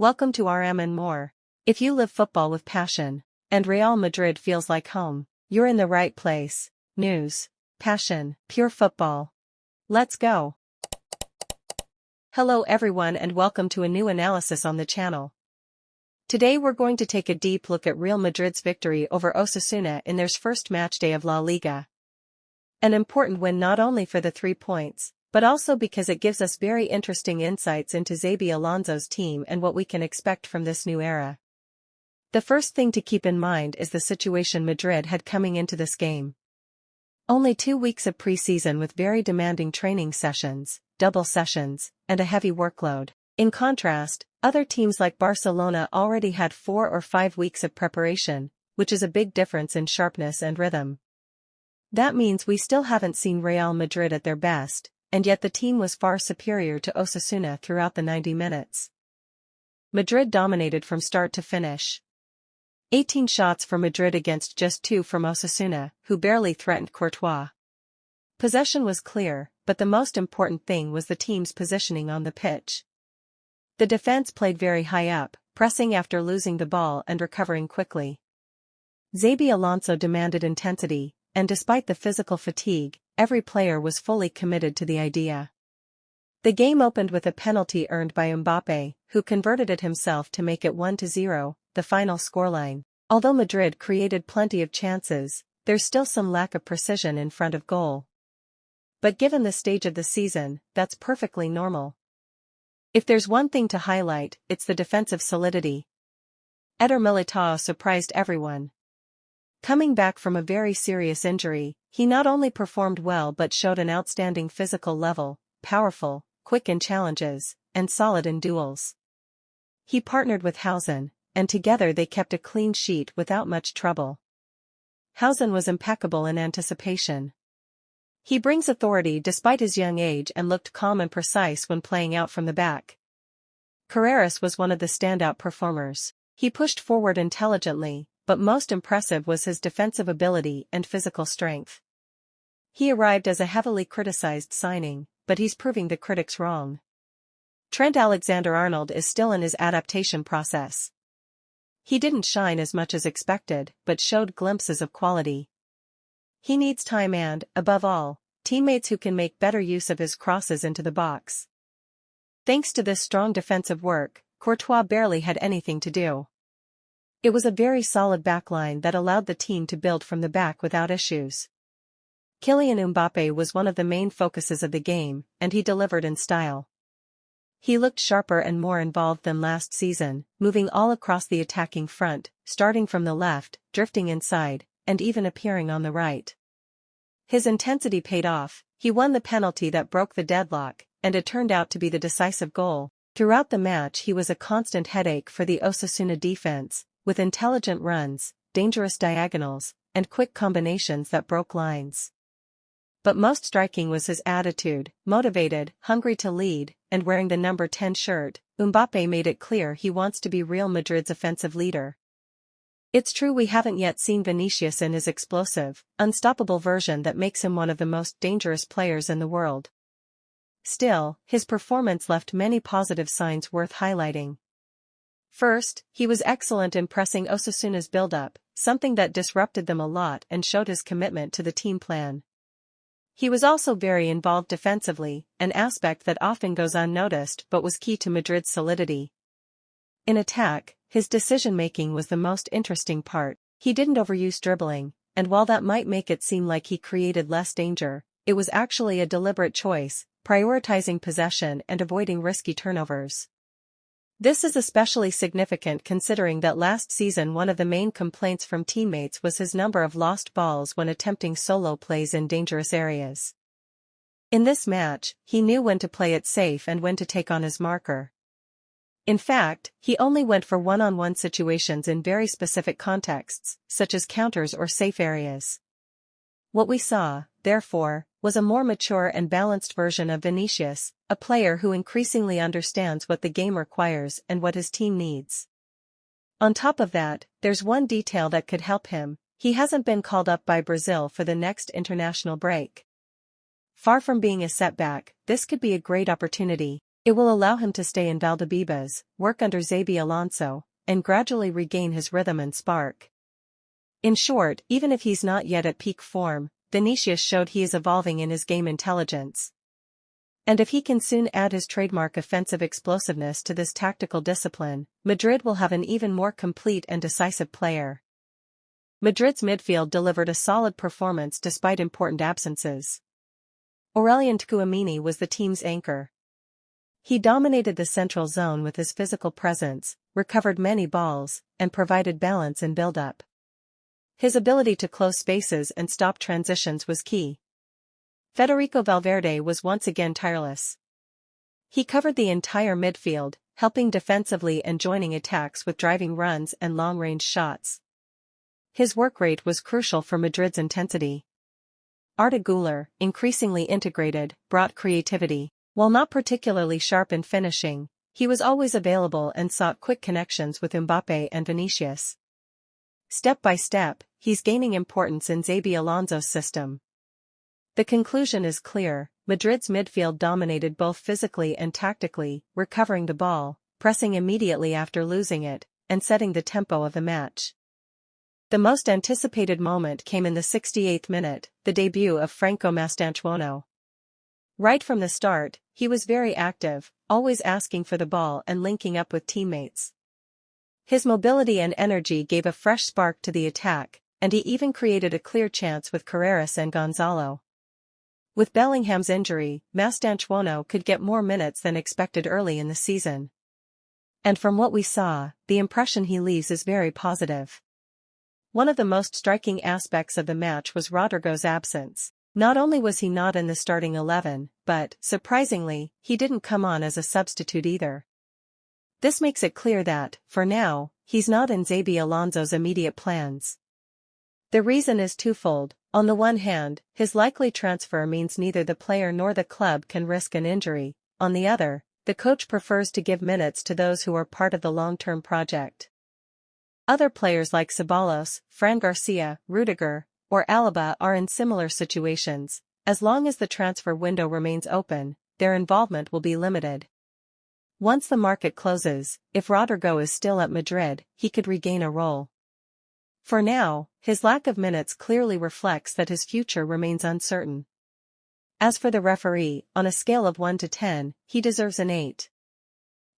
Welcome to RM and more. If you live football with passion, and Real Madrid feels like home, you're in the right place. News, passion, pure football. Let's go. Hello everyone and welcome to a new analysis on the channel. Today we're going to take a deep look at Real Madrid's victory over Osasuna in their first matchday of La Liga. An important win not only for the 3 points, but also because it gives us very interesting insights into Xabi Alonso's team and what we can expect from this new era. The first thing to keep in mind is the situation Madrid had coming into this game. Only 2 weeks of pre-season with very demanding training sessions, double sessions, and a heavy workload. In contrast, other teams like Barcelona already had 4 or 5 weeks of preparation, which is a big difference in sharpness and rhythm. That means we still haven't seen Real Madrid at their best, and yet the team was far superior to Osasuna throughout the 90 minutes. Madrid dominated from start to finish. 18 shots for Madrid against just 2 from Osasuna, who barely threatened Courtois. Possession was clear, but the most important thing was the team's positioning on the pitch. The defense played very high up, pressing after losing the ball and recovering quickly. Xabi Alonso demanded intensity, and despite the physical fatigue, every player was fully committed to the idea. The game opened with a penalty earned by Mbappe, who converted it himself to make it 1-0, the final scoreline. Although Madrid created plenty of chances, there's still some lack of precision in front of goal. But given the stage of the season, that's perfectly normal. If there's one thing to highlight, it's the defensive solidity. Militão surprised everyone. Coming back from a very serious injury, he not only performed well but showed an outstanding physical level, powerful, quick in challenges, and solid in duels. He partnered with Hausen, and together they kept a clean sheet without much trouble. Hausen was impeccable in anticipation. He brings authority despite his young age and looked calm and precise when playing out from the back. Carreras was one of the standout performers. He pushed forward intelligently, but most impressive was his defensive ability and physical strength. He arrived as a heavily criticized signing, but he's proving the critics wrong. Trent Alexander-Arnold is still in his adaptation process. He didn't shine as much as expected, but showed glimpses of quality. He needs time and, above all, teammates who can make better use of his crosses into the box. Thanks to this strong defensive work, Courtois barely had anything to do. It was a very solid backline that allowed the team to build from the back without issues. Kylian Mbappé was one of the main focuses of the game, and he delivered in style. He looked sharper and more involved than last season, moving all across the attacking front, starting from the left, drifting inside, and even appearing on the right. His intensity paid off. He won the penalty that broke the deadlock, and it turned out to be the decisive goal. Throughout the match he was a constant headache for the Osasuna defense, with intelligent runs, dangerous diagonals, and quick combinations that broke lines. But most striking was his attitude, motivated, hungry to lead, and wearing the number 10 shirt. Mbappé made it clear he wants to be Real Madrid's offensive leader. It's true we haven't yet seen Vinícius in his explosive, unstoppable version that makes him one of the most dangerous players in the world. Still, his performance left many positive signs worth highlighting. First, he was excellent in pressing Osasuna's build-up, something that disrupted them a lot and showed his commitment to the team plan. He was also very involved defensively, an aspect that often goes unnoticed but was key to Madrid's solidity. In attack, his decision-making was the most interesting part. He didn't overuse dribbling, and while that might make it seem like he created less danger, it was actually a deliberate choice, prioritizing possession and avoiding risky turnovers. This is especially significant considering that last season one of the main complaints from teammates was his number of lost balls when attempting solo plays in dangerous areas. In this match, he knew when to play it safe and when to take on his marker. In fact, he only went for one-on-one situations in very specific contexts, such as counters or safe areas. What we saw, therefore, was a more mature and balanced version of Vinícius, a player who increasingly understands what the game requires and what his team needs. On top of that, there's one detail that could help him: he hasn't been called up by Brazil for the next international break. Far from being a setback, this could be a great opportunity. It will allow him to stay in Valdebebas, work under Xabi Alonso, and gradually regain his rhythm and spark. In short, even if he's not yet at peak form, Vinícius showed he is evolving in his game intelligence. And if he can soon add his trademark offensive explosiveness to this tactical discipline, Madrid will have an even more complete and decisive player. Madrid's midfield delivered a solid performance despite important absences. Tchouameni was the team's anchor. He dominated the central zone with his physical presence, recovered many balls, and provided balance in build-up. His ability to close spaces and stop transitions was key. Federico Valverde was once again tireless. He covered the entire midfield, helping defensively and joining attacks with driving runs and long-range shots. His work rate was crucial for Madrid's intensity. Arda Güler, increasingly integrated, brought creativity. While not particularly sharp in finishing, he was always available and sought quick connections with Mbappe and Vinícius. Step by step, he's gaining importance in Xabi Alonso's system. The conclusion is clear: Madrid's midfield dominated both physically and tactically, recovering the ball, pressing immediately after losing it, and setting the tempo of the match. The most anticipated moment came in the 68th minute, the debut of Franco Mastantuono. Right from the start, he was very active, always asking for the ball and linking up with teammates. His mobility and energy gave a fresh spark to the attack, and he even created a clear chance with Carreras and Gonzalo. With Bellingham's injury, Mastantuono could get more minutes than expected early in the season. And from what we saw, the impression he leaves is very positive. One of the most striking aspects of the match was Rodrygo's absence. Not only was he not in the starting 11, but, surprisingly, he didn't come on as a substitute either. This makes it clear that, for now, he's not in Xabi Alonso's immediate plans. The reason is twofold. On the one hand, his likely transfer means neither the player nor the club can risk an injury. On the other, the coach prefers to give minutes to those who are part of the long-term project. Other players like Ceballos, Fran Garcia, Rudiger, or Alaba are in similar situations. As long as the transfer window remains open, their involvement will be limited. Once the market closes, if Rodrygo is still at Madrid, he could regain a role. For now, his lack of minutes clearly reflects that his future remains uncertain. As for the referee, on a scale of 1 to 10, he deserves an 8.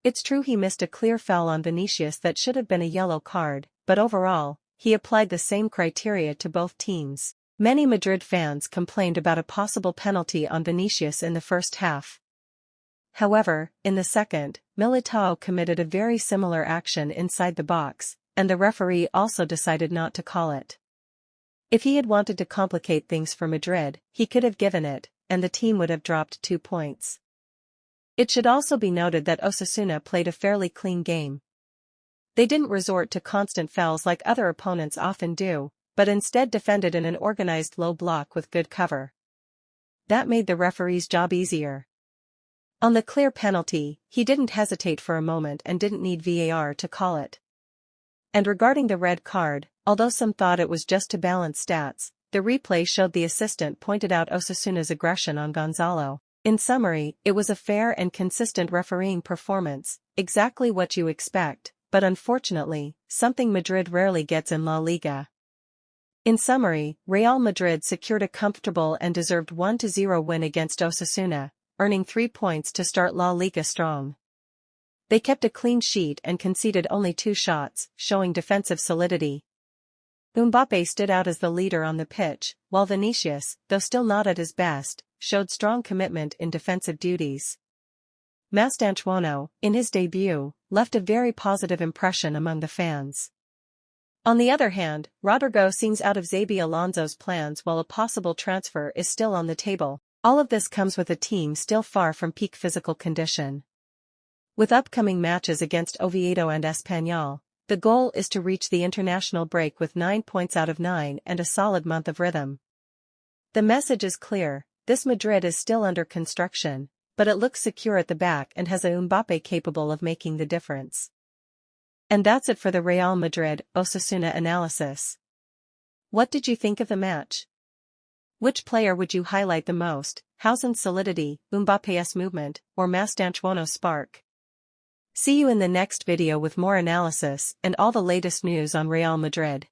It's true he missed a clear foul on Vinícius that should have been a yellow card, but overall, he applied the same criteria to both teams. Many Madrid fans complained about a possible penalty on Vinícius in the first half. However, in the second, Militão committed a very similar action inside the box, and the referee also decided not to call it. If he had wanted to complicate things for Madrid, he could have given it, and the team would have dropped 2 points. It should also be noted that Osasuna played a fairly clean game. They didn't resort to constant fouls like other opponents often do, but instead defended in an organized low block with good cover. That made the referee's job easier. On the clear penalty, he didn't hesitate for a moment and didn't need VAR to call it. And regarding the red card, although some thought it was just to balance stats, the replay showed the assistant pointed out Osasuna's aggression on Gonzalo. In summary, it was a fair and consistent refereeing performance, exactly what you expect, but unfortunately, something Madrid rarely gets in La Liga. In summary, Real Madrid secured a comfortable and deserved 1-0 win against Osasuna, earning 3 points to start La Liga strong. They kept a clean sheet and conceded only 2 shots, showing defensive solidity. Mbappe stood out as the leader on the pitch, while Vinícius, though still not at his best, showed strong commitment in defensive duties. Mastantuono, in his debut, left a very positive impression among the fans. On the other hand, Rodrygo seems out of Xabi Alonso's plans while a possible transfer is still on the table. All of this comes with a team still far from peak physical condition. With upcoming matches against Oviedo and Espanyol, the goal is to reach the international break with 9 points out of 9 and a solid month of rhythm. The message is clear: this Madrid is still under construction, but it looks secure at the back and has a Mbappe capable of making the difference. And that's it for the Real Madrid-Osasuna analysis. What did you think of the match? Which player would you highlight the most, Hausen's solidity, Mbappe's movement, or Mastantuono's spark? See you in the next video with more analysis and all the latest news on Real Madrid.